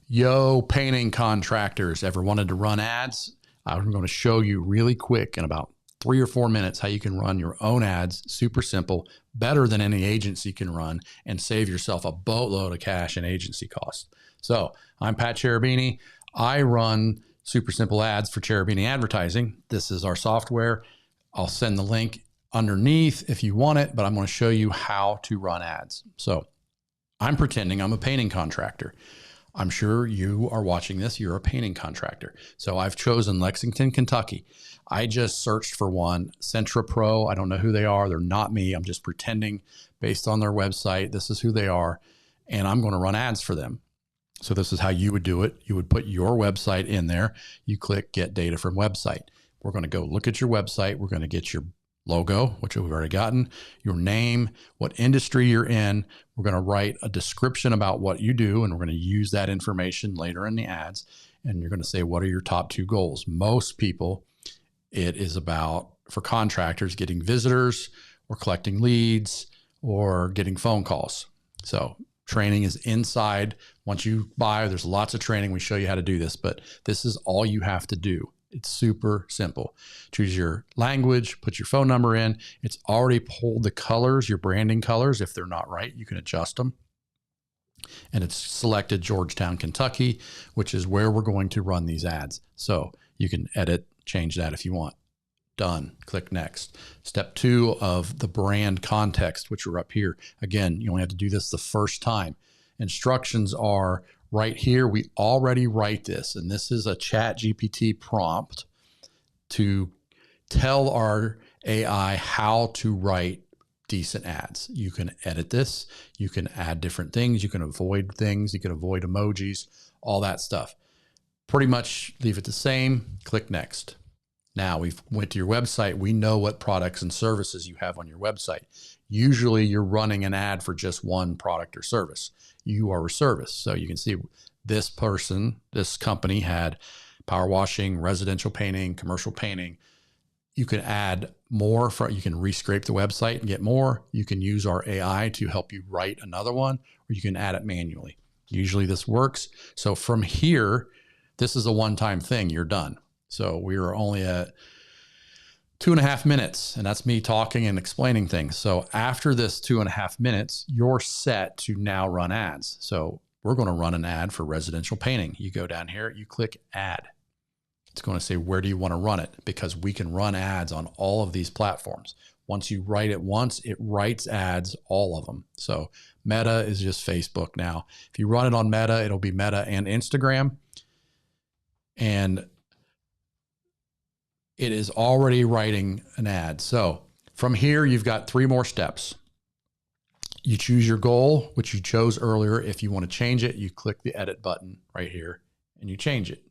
Yo, painting contractors, ever wanted to run ads? I'm going to show you really quick in about 3 or 4 minutes how you can run your own ads. Super simple, better than any agency can run, and save yourself a boatload of cash and agency costs. So I'm Pat Cherubini. I run super simple ads for Cherubini Advertising. This is our software. I'll send the link underneath if you want it, but I'm going to show you how to run ads. So I'm pretending I'm a painting contractor. I'm sure you are watching this. You're a painting contractor. So I've chosen Lexington, Kentucky. I just searched for one, Centra Pro. I don't know who they are. They're not me. I'm just pretending based on their website. This is who they are. And I'm going to run ads for them. So this is how you would do it. You would put your website in there. You click get data from website. We're going to go look at your website. We're going to get your logo, which we've already gotten, your name, what industry you're in. We're going to write a description about what you do, and we're going to use that information later in the ads. And you're going to say, what are your top 2 goals? Most people, it is about, for contractors, getting visitors or collecting leads or getting phone calls. So training is inside. Once you buy, there's lots of training. We show you how to do this, but this is all you have to do. It's super simple. Choose your language, put your phone number in. It's already pulled the colors, your branding colors. If they're not right, you can adjust them. And it's selected Georgetown, Kentucky, which is where we're going to run these ads. So you can edit, change that if you want. Done. Click next. Step 2 of the brand context, which are up here. Again, you only have to do this the first time. Instructions are right here. We already write this, and this is a ChatGPT prompt to tell our AI how to write decent ads. You can edit this. You can add different things. You can avoid things. You can avoid emojis, all that stuff. Pretty much leave it the same. Click next. Now we've went to your website. We know what products and services you have on your website. Usually you're running an ad for just one product or service. You are a service. So you can see this person, this company had power washing, residential painting, commercial painting. You can add more, you can rescrape the website and get more. You can use our AI to help you write another one, or you can add it manually. Usually this works. So from here, this is a one-time thing. You're done. So we are only at 2.5 minutes, and that's me talking and explaining things. So after this 2.5 minutes, you're set to now run ads. So we're going to run an ad for residential painting. You go down here, you click add. It's going to say, where do you want to run it? Because we can run ads on all of these platforms. Once you write it once, it writes ads, all of them. So Meta is just Facebook now. If you run it on Meta, it'll be Meta and Instagram. And it is already writing an ad. So from here, you've got 3 more steps. You choose your goal, which you chose earlier. If you want to change it, you click the edit button right here and you change it.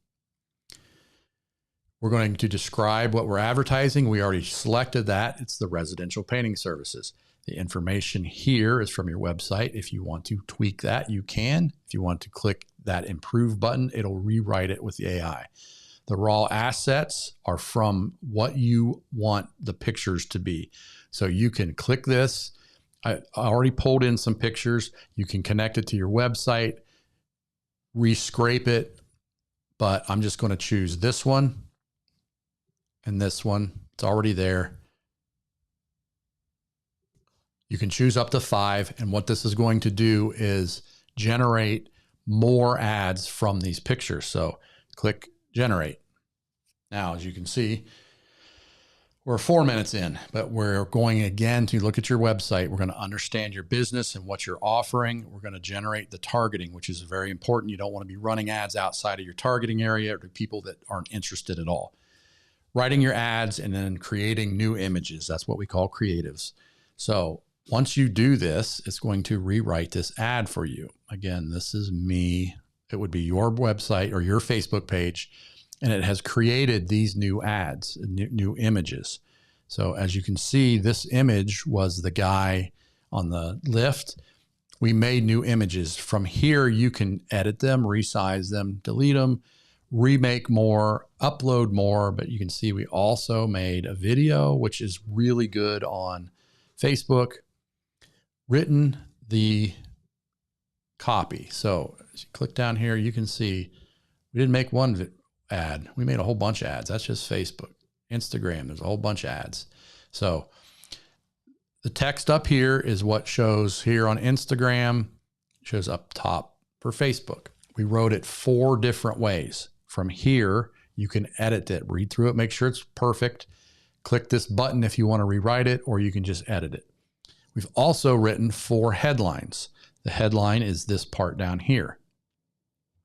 We're going to describe what we're advertising. We already selected that. It's the residential painting services. The information here is from your website. If you want to tweak that, you can. If you want to click that improve button, it'll rewrite it with the AI. The raw assets are from what you want the pictures to be. So you can click this. I already pulled in some pictures. You can connect it to your website, rescrape it, but I'm just going to choose this one and this one. It's already there. You can choose up to 5. And what this is going to do is generate more ads from these pictures. So click generate. Now, as you can see, we're 4 minutes in, but we're going again to look at your website. We're going to understand your business and what you're offering. We're going to generate the targeting, which is very important. You don't want to be running ads outside of your targeting area or to people that aren't interested at all. Writing your ads and then creating new images. That's what we call creatives. So once you do this, it's going to rewrite this ad for you. Again, this is me. It would be your website or your Facebook page, and it has created these new ads, new images. So as you can see, this image was the guy on the lift. We made new images. From here, you can edit them, resize them, delete them, remake more, upload more. But you can see we also made a video, which is really good on Facebook, written the copy. So As you click down here, you can see we didn't make one ad. We made a whole bunch of ads. That's just Facebook. Instagram, there's a whole bunch of ads. So the text up here is what shows here on Instagram, shows up top for Facebook. We wrote it 4 different ways. From here, you can edit it, read through it, make sure it's perfect. Click this button if you want to rewrite it, or you can just edit it. We've also written 4 headlines. The headline is this part down here.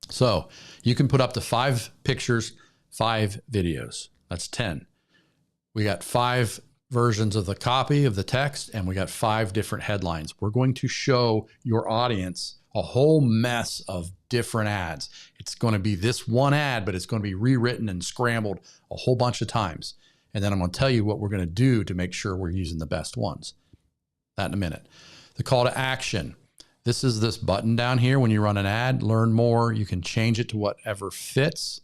So you can put up to 5 pictures, 5 videos. That's 10. We got 5 versions of the copy of the text, and we got 5 different headlines. We're going to show your audience a whole mess of different ads. It's going to be this one ad, but it's going to be rewritten and scrambled a whole bunch of times. And then I'm going to tell you what we're going to do to make sure we're using the best ones. That in a minute. The call to action. This is this button down here. When you run an ad, learn more. You can change it to whatever fits.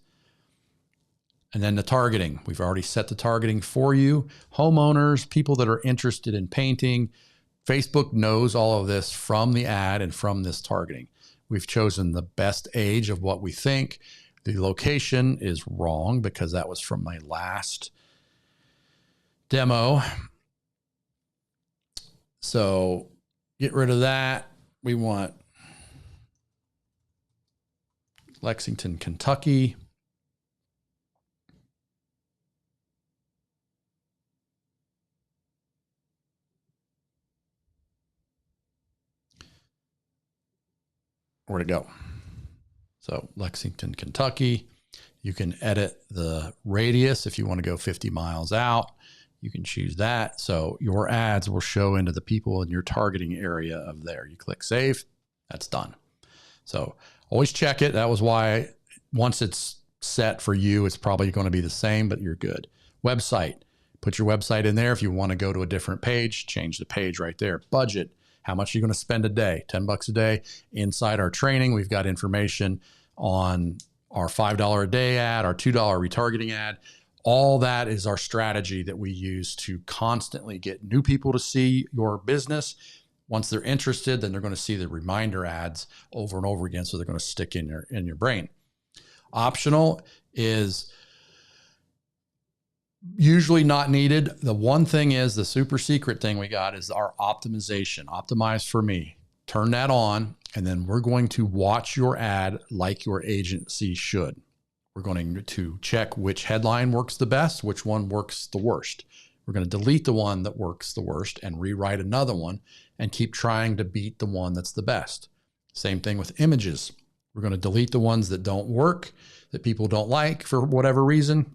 And then the targeting. We've already set the targeting for you. Homeowners, people that are interested in painting. Facebook knows all of this from the ad and from this targeting. We've chosen the best age of what we think. The location is wrong because that was from my last demo. So get rid of that. We want Lexington, Kentucky. Where'd it go? So Lexington, Kentucky. You can edit the radius if you want to go 50 miles out. You can choose that. So your ads will show into the people in your targeting area of there. You click save, that's done. So always check it. That was why once it's set for you, it's probably going to be the same, but you're good. Website, put your website in there. If you want to go to a different page, change the page right there. Budget, how much are you going to spend a day? $10 a day. Inside our training, we've got information on our $5 a day ad, our $2 retargeting ad. All that is our strategy that we use to constantly get new people to see your business. Once they're interested, then they're going to see the reminder ads over and over again. So they're going to stick in your brain. Optional is usually not needed. The one thing is the super secret thing we got is our optimization. Optimize for me. Turn that on, and then we're going to watch your ad like your agency should. We're going to check which headline works the best, which one works the worst. We're going to delete the one that works the worst and rewrite another one and keep trying to beat the one that's the best. Same thing with images. We're going to delete the ones that don't work, that people don't like for whatever reason,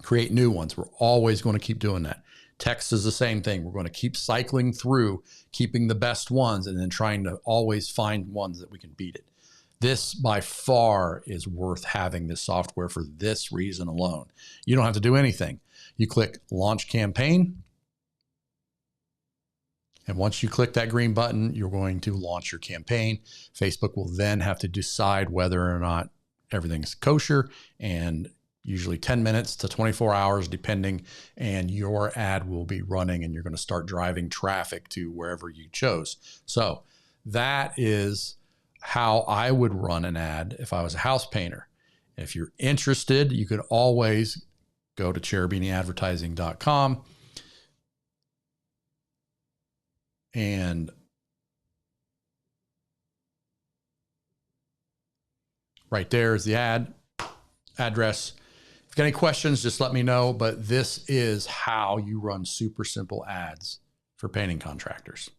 create new ones. We're always going to keep doing that. Text is the same thing. We're going to keep cycling through, keeping the best ones, and then trying to always find ones that we can beat it. This by far is worth having this software for this reason alone. You don't have to do anything. You click launch campaign. And once you click that green button, you're going to launch your campaign. Facebook will then have to decide whether or not everything's kosher, and usually 10 minutes to 24 hours, depending, and your ad will be running and you're going to start driving traffic to wherever you chose. So that is how I would run an ad if I was a house painter. If you're interested, you could always go to cherubiniadvertising.com and right there is the ad address. If you've got any questions, just let me know. But this is how you run super simple ads for painting contractors.